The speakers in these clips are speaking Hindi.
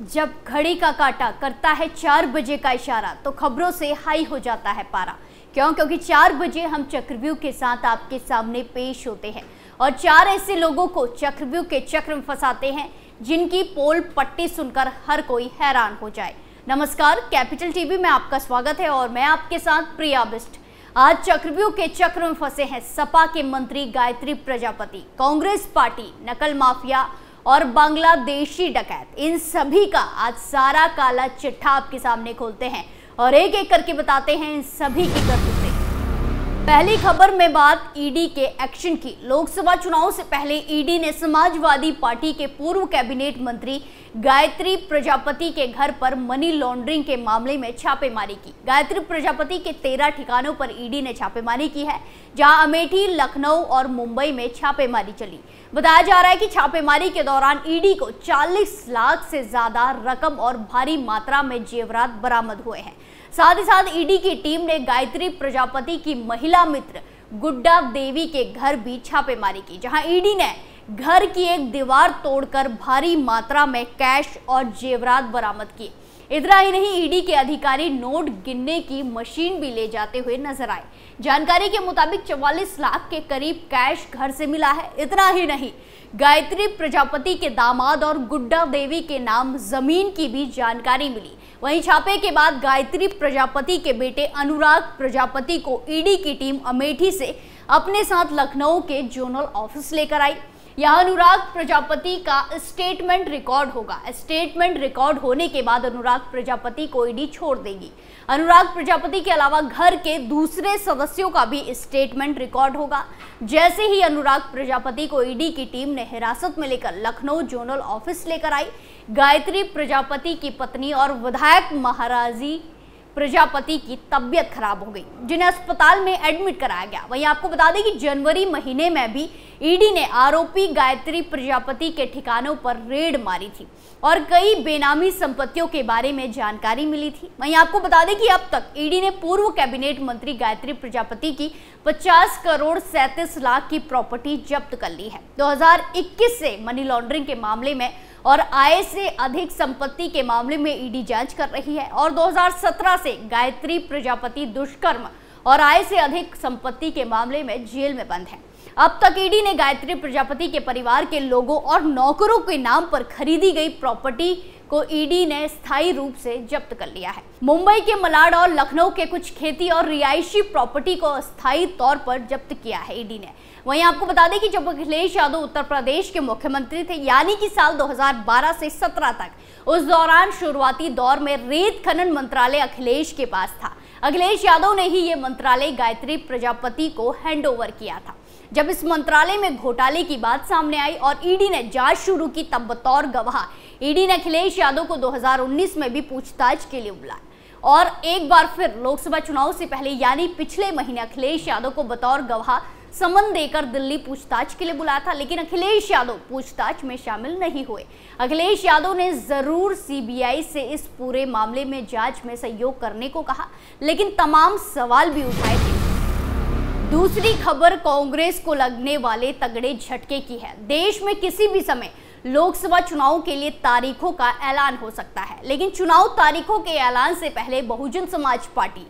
जब घड़ी का काटा करता है 4 बजे का इशारा तो खबरों से हाई हो जाता है पारा। क्योंकि 4 बजे हम चक्रव्यूह के साथ आपके सामने पेश होते हैं और 4 ऐसे लोगों को चक्रव्यूह के चक्र में फंसाते हैं जिनकी पोल पट्टी सुनकर हर कोई हैरान हो जाए। नमस्कार, कैपिटल टीवी में आपका स्वागत है और मैं आपके साथ प्रिया बिस्ट। आज चक्रव्यूह के चक्र में फंसे हैं सपा के मंत्री गायत्री प्रजापति, कांग्रेस पार्टी, नकल माफिया और बांग्लादेशी डकैत। इन सभी का आज सारा काला चिट्ठा आपके सामने खोलते हैं और एक एक करके बताते हैं इन सभी की करतूतें। पहली खबर में बात ईडी के एक्शन की। लोकसभा चुनाव से पहले ईडी ने समाजवादी पार्टी के पूर्व कैबिनेट मंत्री गायत्री प्रजापति के घर पर मनी लॉन्ड्रिंग के मामले में छापेमारी की। गायत्री प्रजापति के 13 ठिकानों पर ईडी ने छापेमारी की है, जहां अमेठी, लखनऊ और मुंबई में छापेमारी चली। बताया जा रहा है कि छापेमारी के दौरान ईडी को 40 लाख से ज्यादा रकम और भारी मात्रा में जेवरात बरामद हुए हैं। साथ ही साथ ईडी की टीम ने गायत्री प्रजापति की महिला मित्र गुड्डा देवी के घर भी छापेमारी की, जहां ईडी ने घर की एक दीवार तोड़कर भारी मात्रा में कैश और जेवरात बरामद किए। इतना ही नहीं, ईडी के अधिकारी नोट गिनने की मशीन भी ले जाते हुए नजर आए। जानकारी के मुताबिक 44 लाख के करीब कैश घर से मिला है। इतना ही नहीं, गायत्री प्रजापति के दामाद और गुड्डा देवी के नाम जमीन की भी जानकारी मिली। वहीं छापे के बाद गायत्री प्रजापति के बेटे अनुराग प्रजापति को ईडी की टीम अमेठी से अपने साथ लखनऊ के जोनल ऑफिस लेकर आई। यहाँ अनुराग प्रजापति का स्टेटमेंट रिकॉर्ड होगा। स्टेटमेंट रिकॉर्ड होने के बाद अनुराग प्रजापति को ईडी छोड़ देगी। अनुराग प्रजापति के अलावा घर के दूसरे सदस्यों का भी स्टेटमेंट रिकॉर्ड होगा। जैसे ही अनुराग प्रजापति को ईडी की टीम ने हिरासत में लेकर लखनऊ जोनल ऑफिस लेकर आई, गायत्री प्रजापति की पत्नी और विधायक महाराजी प्रजापति की तबीयत खराब हो गई, जिन्हें अस्पताल में एडमिट कराया गया। वहीं आपको बता दें कि जनवरी महीने में भी ईडी ने आरोपी गायत्री प्रजापति के ठिकानों पर रेड मारी थी और कई बेनामी संपत्तियों के बारे में जानकारी मिली थी। वहीं आपको बता दें कि अब तक ईडी ने पूर्व कैबिनेट मंत्री गायत्री प्रजापति की 50 करोड़ 37 लाख की प्रॉपर्टी जब्त कर ली है। 2021 से मनी लॉन्ड्रिंग के मामले में और आय से अधिक संपत्ति के मामले में ईडी जांच कर रही है और 2017 से गायत्री प्रजापति दुष्कर्म और आय से अधिक संपत्ति के मामले में जेल में बंद है। अब तक ईडी ने गायत्री प्रजापति के परिवार के लोगों और नौकरों के नाम पर खरीदी गई प्रॉपर्टी को ईडी ने स्थायी रूप से जब्त कर लिया है। मुंबई के मलाड और लखनऊ के कुछ खेती और रिहायशी प्रॉपर्टी को अस्थायी तौर पर जब्त किया है ईडी ने। वहीं आपको बता दें कि जब अखिलेश यादव उत्तर प्रदेश के मुख्यमंत्री थे, यानी कि साल 2012 से 17 तक, उस दौरान शुरुआती दौर में रेत खनन मंत्रालय अखिलेश के पास था। अखिलेश यादव ने ही ये मंत्रालय गायत्री प्रजापति को हैंडओवर किया था। जब इस मंत्रालय में घोटाले की बात सामने आई और ईडी ने जांच शुरू की, तब बतौर गवाह ईडी ने अखिलेश यादव को 2019 में भी पूछताछ के लिए बुलाया और एक बार फिर लोकसभा चुनाव से पहले यानी पिछले महीने अखिलेश यादव को बतौर गवाह समन देकर दिल्ली पूछताछ के लिए बुलाया था, लेकिन अखिलेश यादव पूछताछ में शामिल नहीं हुए। अखिलेश यादव ने जरूर सीबीआई से इस पूरे मामले में जांच में सहयोग करने को कहा, लेकिन तमाम सवाल भी उठाए थे। दूसरी खबर कांग्रेस को लगने वाले तगड़े झटके की है। देश में किसी भी समय लोकसभा चुनाव के लिए तारीखों का ऐलान हो सकता है, लेकिन चुनाव तारीखों के ऐलान से पहले बहुजन समाज पार्टी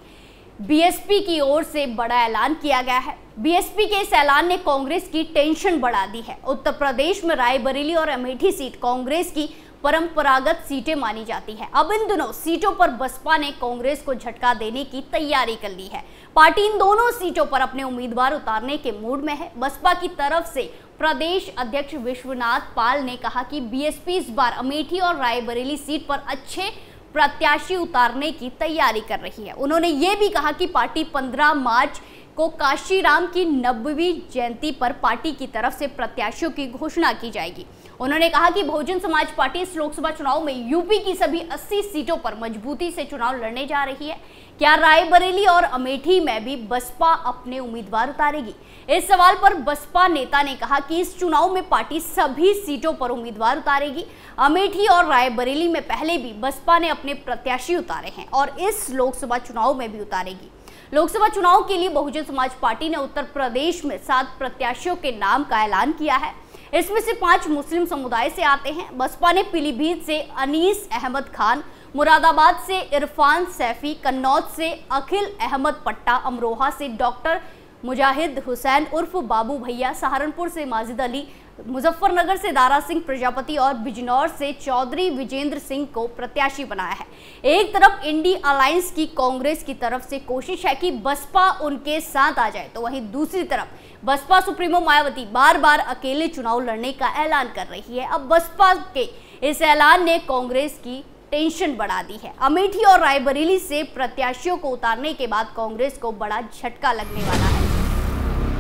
बीएसपी की ओर से बड़ा ऐलान किया गया है। बीएसपी के इस ऐलान ने कांग्रेस की टेंशन बढ़ा दी है। उत्तर प्रदेश में रायबरेली और अमेठी सीट कांग्रेस की परंपरागत सीटें मानी जाती है। अब इन दोनों सीटों पर बसपा ने कांग्रेस को झटका देने की तैयारी कर ली है। पार्टी इन दोनों सीटों पर अपने उम्मीदवार उतारने के मूड में है। बसपा की तरफ से प्रदेश अध्यक्ष विश्वनाथ पाल ने कहा कि बीएसपी इस बार अमेठी और रायबरेली सीट पर अच्छे प्रत्याशी उतारने की तैयारी कर रही है। उन्होंने ये भी कहा कि पार्टी 15 मार्च को काशीराम की 90वीं जयंती पर पार्टी की तरफ से प्रत्याशियों की घोषणा की जाएगी। उन्होंने कहा कि बहुजन समाज पार्टी इस लोकसभा चुनाव में यूपी की सभी 80 सीटों पर मजबूती से चुनाव लड़ने जा रही है। क्या रायबरेली और अमेठी में भी बसपा अपने उम्मीदवार उतारेगी? इस सवाल पर बसपा नेता ने कहा कि इस चुनाव में पार्टी सभी सीटों पर उम्मीदवार उतारेगी। अमेठी और रायबरेली में पहले भी बसपा ने अपने प्रत्याशी उतारे हैं और इस लोकसभा चुनाव में भी उतारेगी। लोकसभा चुनाव के लिए बहुजन समाज पार्टी ने उत्तर प्रदेश में 7 प्रत्याशियों के नाम का ऐलान किया है। इसमें से 5 मुस्लिम समुदाय से आते हैं। बसपा ने पीलीभीत से अनीस अहमद खान, मुरादाबाद से इरफान सैफी, कन्नौज से अखिल अहमद पट्टा, अमरोहा से डॉक्टर मुजाहिद हुसैन उर्फ बाबू भैया, सहारनपुर से माजिद अली, मुजफ्फरनगर से दारा सिंह प्रजापति और बिजनौर से चौधरी विजेंद्र सिंह को प्रत्याशी बनाया है। एक तरफ इंडी अलायंस की कांग्रेस की तरफ से कोशिश है कि बसपा उनके साथ आ जाए, तो वहीं दूसरी तरफ बसपा सुप्रीमो मायावती बार बार अकेले चुनाव लड़ने का ऐलान कर रही है। अब बसपा के इस ऐलान ने कांग्रेस की टेंशन बढ़ा दी है। अमेठी और रायबरेली से प्रत्याशियों को उतारने के बाद कांग्रेस को बड़ा झटका लगने वाला है।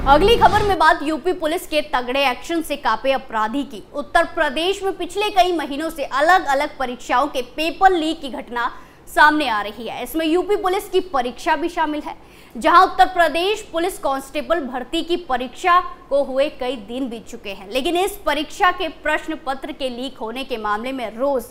अगली खबर में बात यूपी पुलिस के तगड़े एक्शन से कांपे अपराधी की। उत्तर प्रदेश में पिछले कई महीनों से अलग अलग परीक्षाओं के पेपर लीक की घटना सामने आ रही है। इसमें यूपी पुलिस की परीक्षा भी शामिल है, जहां उत्तर प्रदेश पुलिस कांस्टेबल भर्ती की परीक्षा को हुए कई दिन बीत चुके हैं, लेकिन इस परीक्षा के प्रश्न पत्र के लीक होने के मामले में रोज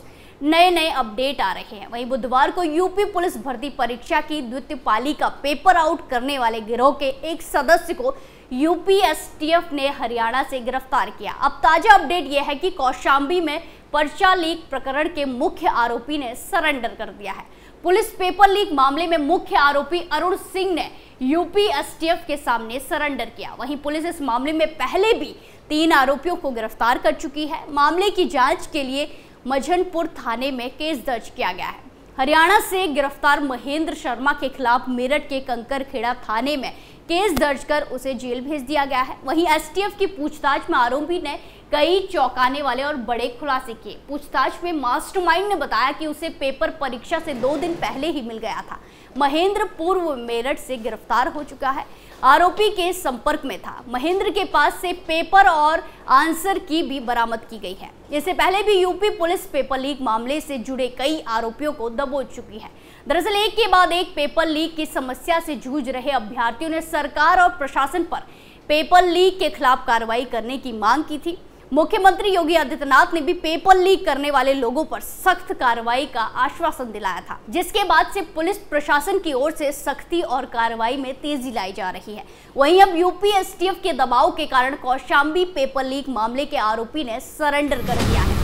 नए अपडेट आ रहे हैं। वहीं बुधवार को यूपी पुलिस भर्ती परीक्षा की द्वितीय पाली का पेपर आउट करने वाले गिरोह के एक सदस्य को यूपी एसटीएफ ने हरियाणा से गिरफ्तार किया। अब ताजा अपडेट यह है कि कौशाम्बी में पर्चा लीक प्रकरण के मुख्य आरोपी ने सरेंडर कर दिया है। पुलिस पेपर लीक मामले में मुख्य आरोपी अरुण सिंह ने यूपी एसटीएफ के सामने सरेंडर किया। वहीं पुलिस इस मामले में पहले भी 3 आरोपियों को गिरफ्तार कर चुकी है। मामले की जांच के लिए मझनपुर थाने में केस दर्ज किया गया है। हरियाणा से गिरफ्तार महेंद्र शर्मा के खिलाफ मेरठ के कंकरखेड़ा थाने में केस दर्ज कर उसे जेल भेज दिया गया है। वहीं एसटीएफ की पूछताछ में आरोपी ने कई चौंकाने वाले और बड़े खुलासे किए। पूछताछ में मास्टरमाइंड ने बताया कि उसे पेपर परीक्षा से 2 दिन पहले ही मिल गया था। महेंद्र पूर्व मेरठ से गिरफ्तार हो चुका है, आरोपी के संपर्क में था। महेंद्र के पास से पेपर और आंसर की भी बरामद की गई है। इससे पहले भी यूपी पुलिस पेपर लीक मामले से जुड़े कई आरोपियों को दबोच चुकी है। दरअसल एक के बाद एक पेपर लीक की समस्या से जूझ रहे अभ्यर्थियों ने सरकार और प्रशासन पर पेपर लीक के खिलाफ कार्रवाई करने की मांग की थी। मुख्यमंत्री योगी आदित्यनाथ ने भी पेपर लीक करने वाले लोगों पर सख्त कार्रवाई का आश्वासन दिलाया था, जिसके बाद से पुलिस प्रशासन की ओर से सख्ती और कार्रवाई में तेजी लाई जा रही है। वहीं अब यूपी एसटीएफ के दबाव के कारण कौशाम्बी पेपर लीक मामले के आरोपी ने सरेंडर कर दिया है।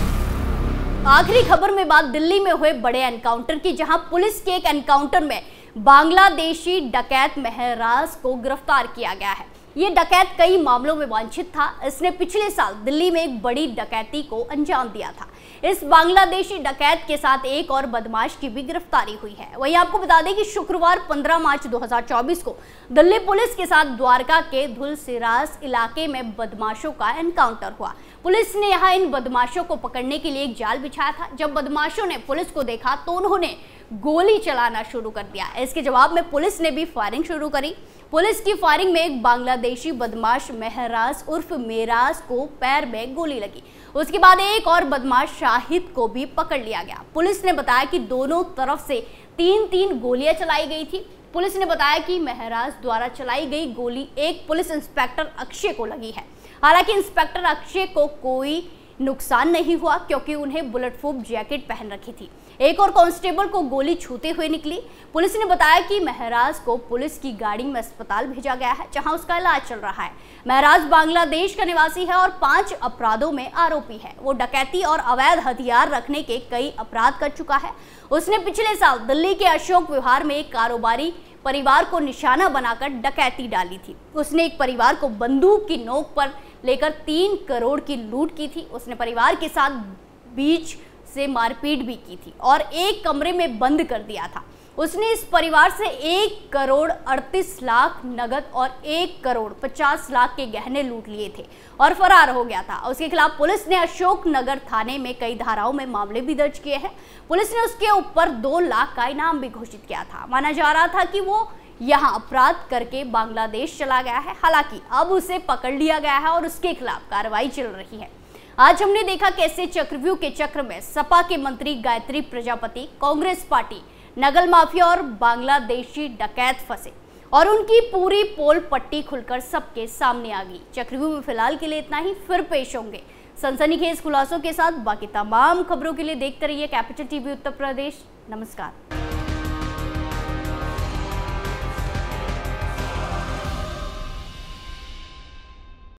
आखिरी खबर में बात दिल्ली में हुए बड़े एनकाउंटर की, जहां पुलिस के एक एनकाउंटर में बांग्लादेशी डकैत महराज को गिरफ्तार किया गया है। ये डकैत कई मामलों में वांछित था। इसने पिछले साल दिल्ली में एक बड़ी डकैती को अंजाम दिया था। इस बांग्लादेशी डकैत के साथ एक और बदमाश की भी गिरफ्तारी हुई है। वहीं आपको बता दें कि शुक्रवार 15 मार्च 2024 को दिल्ली पुलिस के साथ द्वारका के धुलसिरास इलाके में बदमाशों का एनकाउंटर हुआ। पुलिस ने यहां इन बदमाशों को पकड़ने के लिए एक जाल बिछाया था। जब बदमाशों ने पुलिस को देखा तो उन्होंने गोली चलाना शुरू कर दिया। इसके जवाब में पुलिस ने भी फायरिंग शुरू करी। पुलिस की फायरिंग में एक बांग्लादेशी बदमाश महराज उर्फ मेराज को पैर में गोली लगी। उसके बाद एक और बदमाश शाहिद को भी पकड़ लिया गया। पुलिस ने बताया कि दोनों तरफ से 3-3 गोलियां चलाई गई थी। पुलिस ने बताया कि महराज द्वारा चलाई गई गोली एक पुलिस इंस्पेक्टर अक्षय को लगी है। हालांकि इंस्पेक्टर अक्षय को कोई नुकसान नहीं हुआ, क्योंकि उन्हें बुलेट प्रूफ जैकेट पहन रखी थी। एक और कांस्टेबल को गोली छूते हुए निकली। पुलिस ने बताया कि महराज को पुलिस की गाड़ी में अस्पताल भेजा गया है, जहां उसका इलाज चल रहा है। महराज बांग्लादेश का निवासी है और 5 अपराधों में आरोपी है। वो डकैती और अवैध हथियार रखने के कई अपराध कर चुका है। उसने पिछले साल दिल्ली के अशोक विहार में एक कारोबारी परिवार को निशाना बनाकर डकैती डाली थी। उसने एक परिवार को बंदूक की नोक पर लेकर 3 करोड़ की लूट की थी। उसने परिवार के साथ बीच से मारपीट भी की थी और एक कमरे में बंद कर दिया था। उसने इस परिवार से 1 करोड़ 38 लाख नगद और 1 करोड़ 50 लाख के गहने लूट लिए थे और फरार हो गया था। उसके खिलाफ पुलिस ने अशोक नगर थाने में कई धाराओं में मामले भी दर्ज किए हैं। पुलिस ने उसके ऊपर 2 लाख का इनाम भी घोषित किया था। माना जा रहा था कि वो यहाँ अपराध करके बांग्लादेश चला गया है। हालांकि अब उसे पकड़ लिया गया है और उसके खिलाफ कार्रवाई चल रही है। आज हमने देखा कैसे चक्रव्यूह के चक्र में सपा के मंत्री गायत्री प्रजापति, कांग्रेस पार्टी, नगल माफिया और बांग्लादेशी डकैत फंसे और उनकी पूरी पोल पट्टी खुलकर सबके सामने आ गई। चक्रव्यूह में फिलहाल के लिए इतना ही, फिर पेश होंगे सनसनीखेज खुलासों के साथ। बाकी तमाम खबरों के लिए देखते रहिए कैपिटल टीवी उत्तर प्रदेश। नमस्कार।